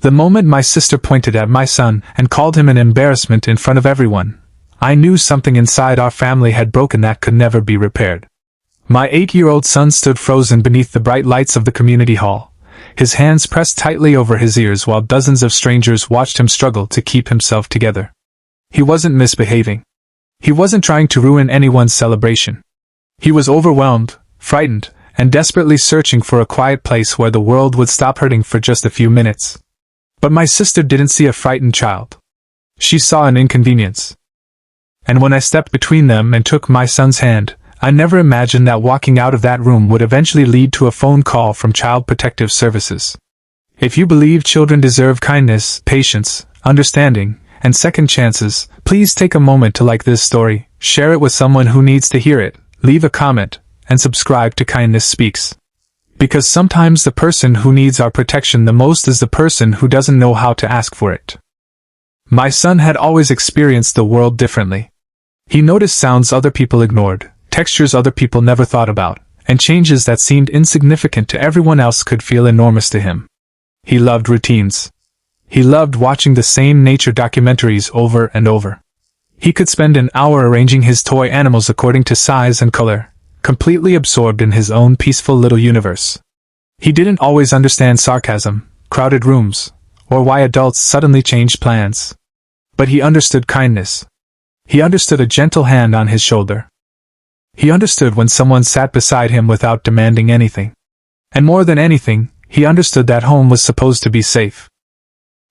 The moment my sister pointed at my son and called him an embarrassment in front of everyone, I knew something inside our family had broken that could never be repaired. My 8-year-old son stood frozen beneath the bright lights of the community hall, his hands pressed tightly over his ears while dozens of strangers watched him struggle to keep himself together. He wasn't misbehaving. He wasn't trying to ruin anyone's celebration. He was overwhelmed, frightened, and desperately searching for a quiet place where the world would stop hurting for just a few minutes. But my sister didn't see a frightened child. She saw an inconvenience. And when I stepped between them and took my son's hand, I never imagined that walking out of that room would eventually lead to a phone call from Child Protective Services. If you believe children deserve kindness, patience, understanding, and second chances, please take a moment to like this story, share it with someone who needs to hear it, leave a comment, and subscribe to Kindness Speaks. Because sometimes the person who needs our protection the most is the person who doesn't know how to ask for it. My son had always experienced the world differently. He noticed sounds other people ignored, textures other people never thought about, and changes that seemed insignificant to everyone else could feel enormous to him. He loved routines. He loved watching the same nature documentaries over and over. He could spend an hour arranging his toy animals according to size and color, completely absorbed in his own peaceful little universe. He didn't always understand sarcasm, crowded rooms, or why adults suddenly changed plans. But he understood kindness. He understood a gentle hand on his shoulder. He understood when someone sat beside him without demanding anything. And more than anything, he understood that home was supposed to be safe.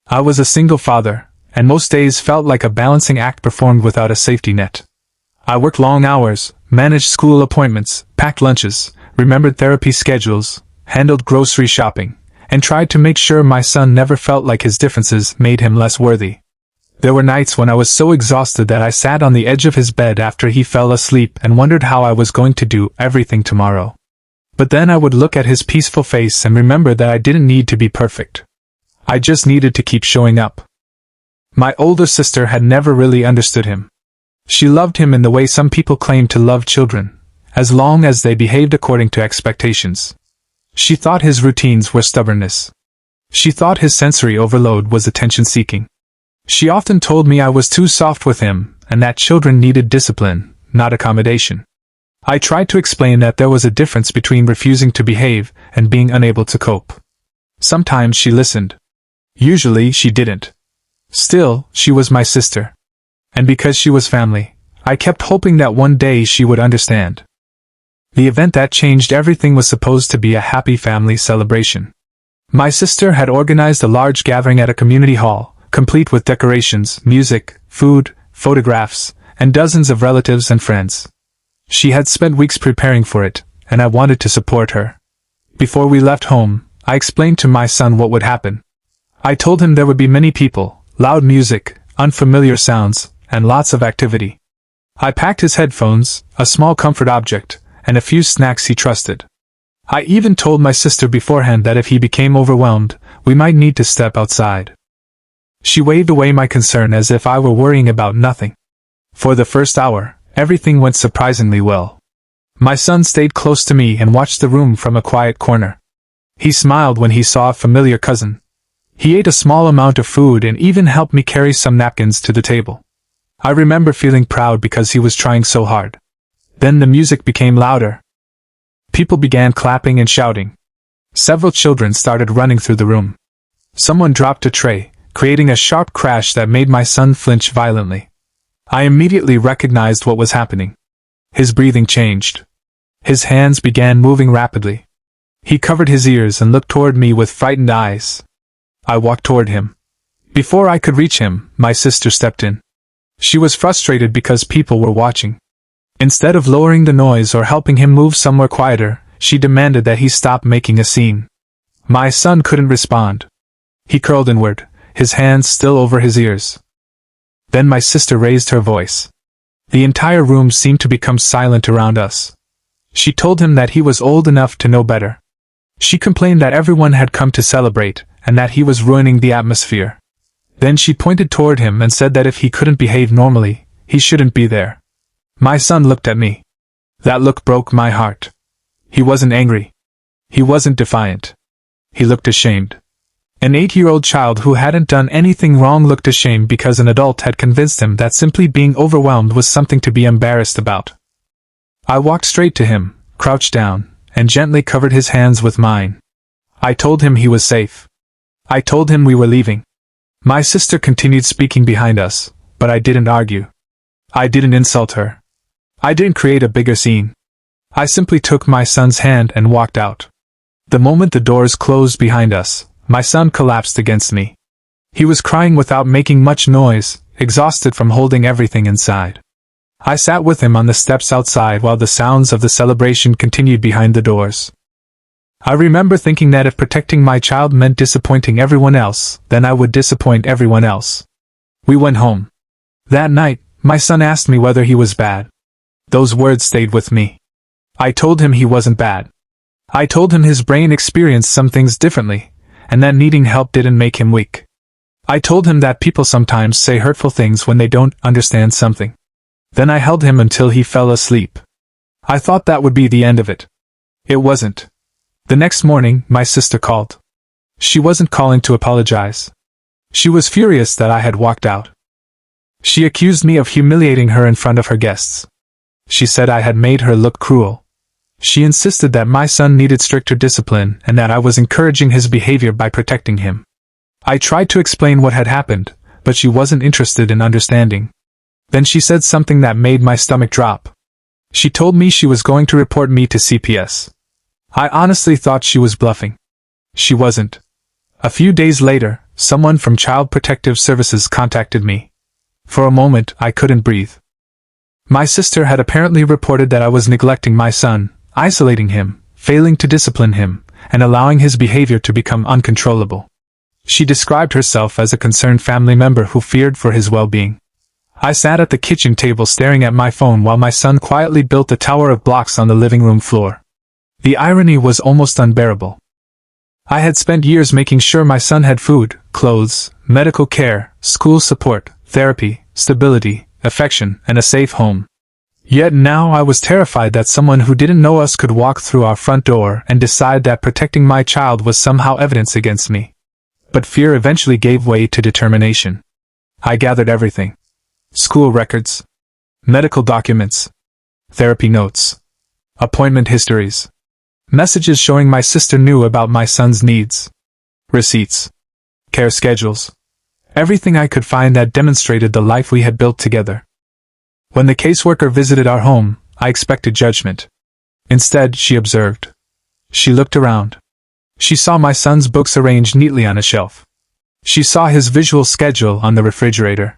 I was a single father, and most days felt like a balancing act performed without a safety net. I worked long hours, managed school appointments, packed lunches, remembered therapy schedules, handled grocery shopping, and tried to make sure my son never felt like his differences made him less worthy. There were nights when I was so exhausted that I sat on the edge of his bed after he fell asleep and wondered how I was going to do everything tomorrow. But then I would look at his peaceful face and remember that I didn't need to be perfect. I just needed to keep showing up. My older sister had never really understood him. She loved him in the way some people claim to love children, as long as they behaved according to expectations. She thought his routines were stubbornness. She thought his sensory overload was attention-seeking. She often told me I was too soft with him, and that children needed discipline, not accommodation. I tried to explain that there was a difference between refusing to behave and being unable to cope. Sometimes she listened. Usually she didn't. Still, she was my sister. And because she was family, I kept hoping that one day she would understand. The event that changed everything was supposed to be a happy family celebration. My sister had organized a large gathering at a community hall, complete with decorations, music, food, photographs, and dozens of relatives and friends. She had spent weeks preparing for it, and I wanted to support her. Before we left home, I explained to my son what would happen. I told him there would be many people, loud music, unfamiliar sounds, and lots of activity. I packed his headphones, a small comfort object, and a few snacks he trusted. I even told my sister beforehand that if he became overwhelmed, we might need to step outside. She waved away my concern as if I were worrying about nothing. For the first hour, everything went surprisingly well. My son stayed close to me and watched the room from a quiet corner. He smiled when he saw a familiar cousin. He ate a small amount of food and even helped me carry some napkins to the table. I remember feeling proud because he was trying so hard. Then the music became louder. People began clapping and shouting. Several children started running through the room. Someone dropped a tray, creating a sharp crash that made my son flinch violently. I immediately recognized what was happening. His breathing changed. His hands began moving rapidly. He covered his ears and looked toward me with frightened eyes. I walked toward him. Before I could reach him, my sister stepped in. She was frustrated because people were watching. Instead of lowering the noise or helping him move somewhere quieter, she demanded that he stop making a scene. My son couldn't respond. He curled inward, his hands still over his ears. Then my sister raised her voice. The entire room seemed to become silent around us. She told him that he was old enough to know better. She complained that everyone had come to celebrate, and that he was ruining the atmosphere. Then she pointed toward him and said that if he couldn't behave normally, he shouldn't be there. My son looked at me. That look broke my heart. He wasn't angry. He wasn't defiant. He looked ashamed. An 8-year-old child who hadn't done anything wrong looked ashamed because an adult had convinced him that simply being overwhelmed was something to be embarrassed about. I walked straight to him, crouched down, and gently covered his hands with mine. I told him he was safe. I told him we were leaving. My sister continued speaking behind us, but I didn't argue. I didn't insult her. I didn't create a bigger scene. I simply took my son's hand and walked out. The moment the doors closed behind us, my son collapsed against me. He was crying without making much noise, exhausted from holding everything inside. I sat with him on the steps outside while the sounds of the celebration continued behind the doors. I remember thinking that if protecting my child meant disappointing everyone else, then I would disappoint everyone else. We went home. That night, my son asked me whether he was bad. Those words stayed with me. I told him he wasn't bad. I told him his brain experienced some things differently, and that needing help didn't make him weak. I told him that people sometimes say hurtful things when they don't understand something. Then I held him until he fell asleep. I thought that would be the end of it. It wasn't. The next morning, my sister called. She wasn't calling to apologize. She was furious that I had walked out. She accused me of humiliating her in front of her guests. She said I had made her look cruel. She insisted that my son needed stricter discipline and that I was encouraging his behavior by protecting him. I tried to explain what had happened, but she wasn't interested in understanding. Then she said something that made my stomach drop. She told me she was going to report me to CPS. I honestly thought she was bluffing. She wasn't. A few days later, someone from Child Protective Services contacted me. For a moment, I couldn't breathe. My sister had apparently reported that I was neglecting my son, isolating him, failing to discipline him, and allowing his behavior to become uncontrollable. She described herself as a concerned family member who feared for his well-being. I sat at the kitchen table staring at my phone while my son quietly built a tower of blocks on the living room floor. The irony was almost unbearable. I had spent years making sure my son had food, clothes, medical care, school support, therapy, stability, affection, and a safe home. Yet now I was terrified that someone who didn't know us could walk through our front door and decide that protecting my child was somehow evidence against me. But fear eventually gave way to determination. I gathered everything. School records, medical documents, therapy notes, appointment histories, messages showing my sister knew about my son's needs, receipts, care schedules, everything I could find that demonstrated the life we had built together. When the caseworker visited our home, I expected judgment. Instead, she observed. She looked around. She saw my son's books arranged neatly on a shelf. She saw his visual schedule on the refrigerator.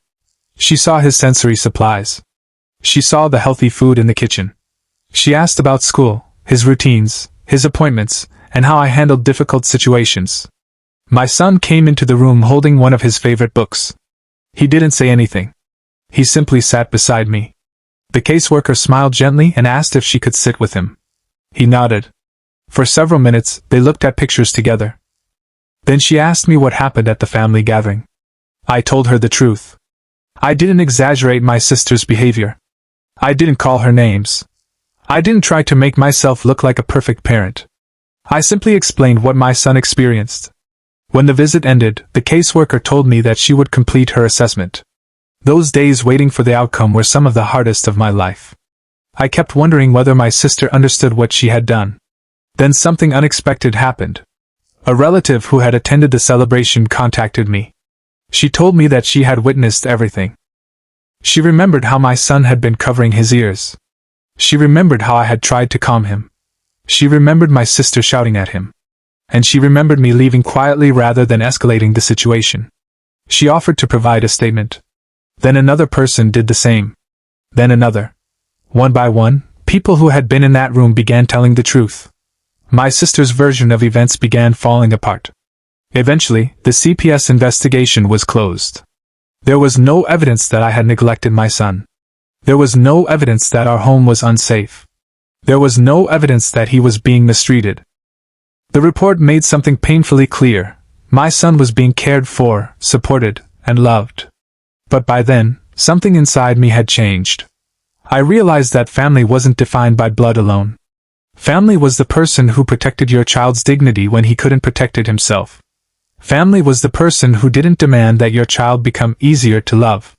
She saw his sensory supplies. She saw the healthy food in the kitchen. She asked about school, his routines, his appointments, and how I handled difficult situations. My son came into the room holding one of his favorite books. He didn't say anything. He simply sat beside me. The caseworker smiled gently and asked if she could sit with him. He nodded. For several minutes, they looked at pictures together. Then she asked me what happened at the family gathering. I told her the truth. I didn't exaggerate my sister's behavior. I didn't call her names. I didn't try to make myself look like a perfect parent. I simply explained what my son experienced. When the visit ended, the caseworker told me that she would complete her assessment. Those days waiting for the outcome were some of the hardest of my life. I kept wondering whether my sister understood what she had done. Then something unexpected happened. A relative who had attended the celebration contacted me. She told me that she had witnessed everything. She remembered how my son had been covering his ears. She remembered how I had tried to calm him. She remembered my sister shouting at him. And she remembered me leaving quietly rather than escalating the situation. She offered to provide a statement. Then another person did the same. Then another. One by one, people who had been in that room began telling the truth. My sister's version of events began falling apart. Eventually, the CPS investigation was closed. There was no evidence that I had neglected my son. There was no evidence that our home was unsafe. There was no evidence that he was being mistreated. The report made something painfully clear. My son was being cared for, supported, and loved. But by then, something inside me had changed. I realized that family wasn't defined by blood alone. Family was the person who protected your child's dignity when he couldn't protect it himself. Family was the person who didn't demand that your child become easier to love.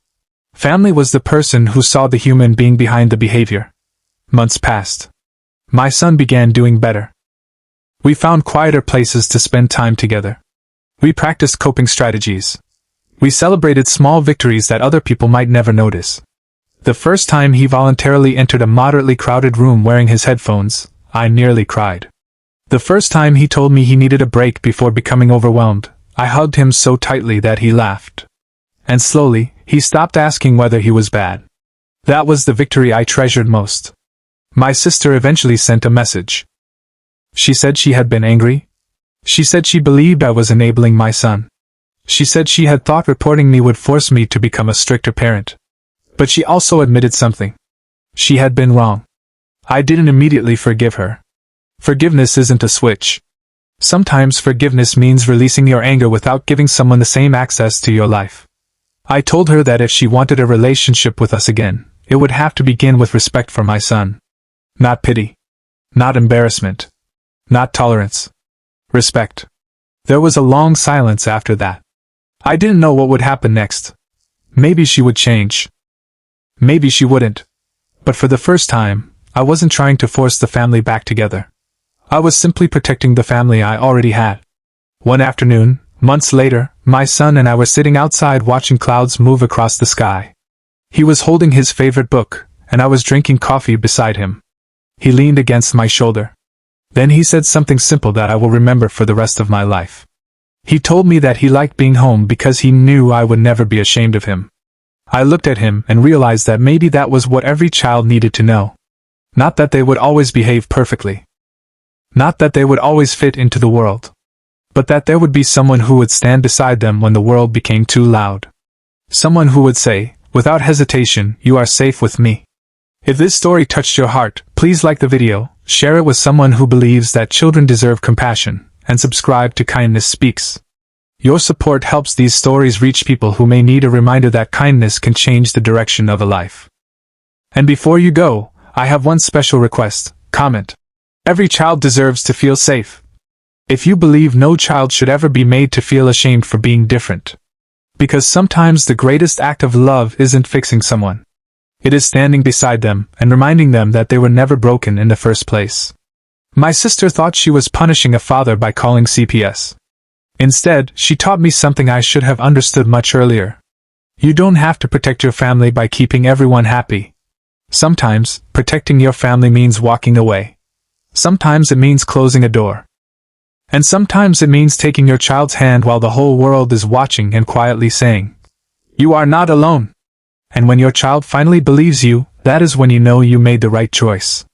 Family was the person who saw the human being behind the behavior. Months passed. My son began doing better. We found quieter places to spend time together. We practiced coping strategies. We celebrated small victories that other people might never notice. The first time he voluntarily entered a moderately crowded room wearing his headphones, I nearly cried. The first time he told me he needed a break before becoming overwhelmed, I hugged him so tightly that he laughed. And slowly, he stopped asking whether he was bad. That was the victory I treasured most. My sister eventually sent a message. She said she had been angry. She said she believed I was enabling my son. She said she had thought reporting me would force me to become a stricter parent. But she also admitted something. She had been wrong. I didn't immediately forgive her. Forgiveness isn't a switch. Sometimes forgiveness means releasing your anger without giving someone the same access to your life. I told her that if she wanted a relationship with us again, it would have to begin with respect for my son. Not pity. Not embarrassment. Not tolerance. Respect. There was a long silence after that. I didn't know what would happen next. Maybe she would change. Maybe she wouldn't. But for the first time, I wasn't trying to force the family back together. I was simply protecting the family I already had. One afternoon, months later, my son and I were sitting outside watching clouds move across the sky. He was holding his favorite book, and I was drinking coffee beside him. He leaned against my shoulder. Then he said something simple that I will remember for the rest of my life. He told me that he liked being home because he knew I would never be ashamed of him. I looked at him and realized that maybe that was what every child needed to know. Not that they would always behave perfectly. Not that they would always fit into the world. But that there would be someone who would stand beside them when the world became too loud. Someone who would say, without hesitation, "You are safe with me." If this story touched your heart, please like the video, share it with someone who believes that children deserve compassion, and subscribe to Kindness Speaks. Your support helps these stories reach people who may need a reminder that kindness can change the direction of a life. And before you go, I have one special request: comment. Every child deserves to feel safe. If you believe no child should ever be made to feel ashamed for being different. Because sometimes the greatest act of love isn't fixing someone. It is standing beside them and reminding them that they were never broken in the first place. My sister thought she was punishing a father by calling CPS. Instead, she taught me something I should have understood much earlier. You don't have to protect your family by keeping everyone happy. Sometimes, protecting your family means walking away. Sometimes it means closing a door. And sometimes it means taking your child's hand while the whole world is watching and quietly saying, "You are not alone." And when your child finally believes you, that is when you know you made the right choice.